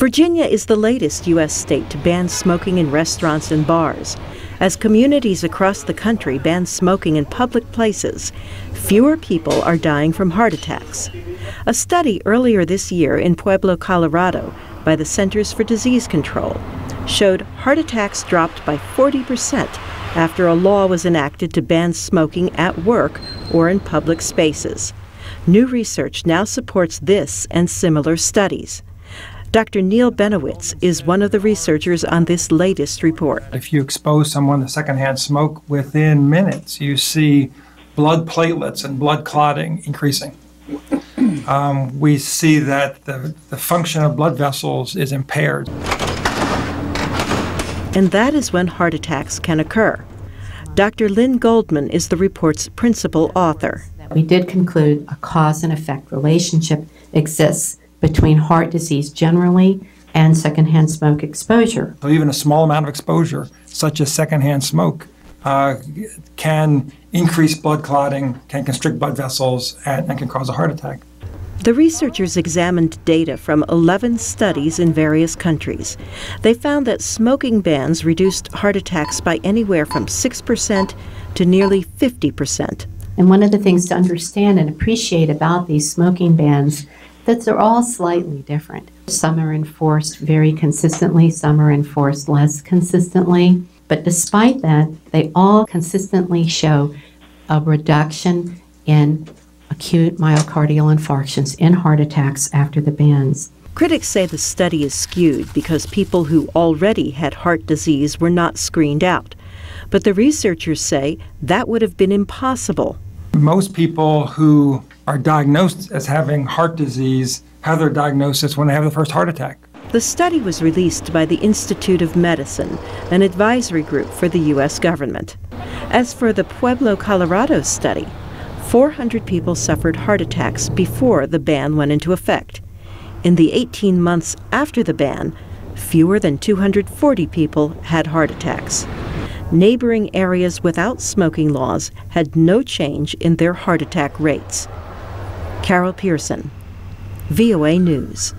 Virginia is the latest U.S. state to ban smoking in restaurants and bars. As communities across the country ban smoking in public places, fewer people are dying from heart attacks. A study earlier this year in Pueblo, Colorado, by the Centers for Disease Control, showed heart attacks dropped by 40% after a law was enacted to ban smoking at work or in public spaces. New research now supports this and similar studies. Dr. Neil Benowitz is one of the researchers on this latest report. If you expose someone to secondhand smoke, within minutes you see blood platelets and blood clotting increasing. We see that the function of blood vessels is impaired. And that is when heart attacks can occur. Dr. Lynn Goldman is the report's principal author. We did conclude a cause and effect relationship exists between heart disease generally and secondhand smoke exposure. So even a small amount of exposure, such as secondhand smoke, can increase blood clotting, can constrict blood vessels, and can cause a heart attack. The researchers examined data from 11 studies in various countries. They found that smoking bans reduced heart attacks by anywhere from 6% to nearly 50%. And one of the things to understand and appreciate about these smoking bans that they're all slightly different. Some are enforced very consistently, some are enforced less consistently. But despite that, they all consistently show a reduction in acute myocardial infarctions in heart attacks after the bans. Critics say the study is skewed because people who already had heart disease were not screened out. But the researchers say that would have been impossible. Most people who are diagnosed as having heart disease have their diagnosis when they have the first heart attack. The study was released by the Institute of Medicine, an advisory group for the U.S. government. As for the Pueblo, Colorado study, 400 people suffered heart attacks before the ban went into effect. In the 18 months after the ban, fewer than 240 people had heart attacks. Neighboring areas without smoking laws had no change in their heart attack rates. Carol Pearson, VOA News.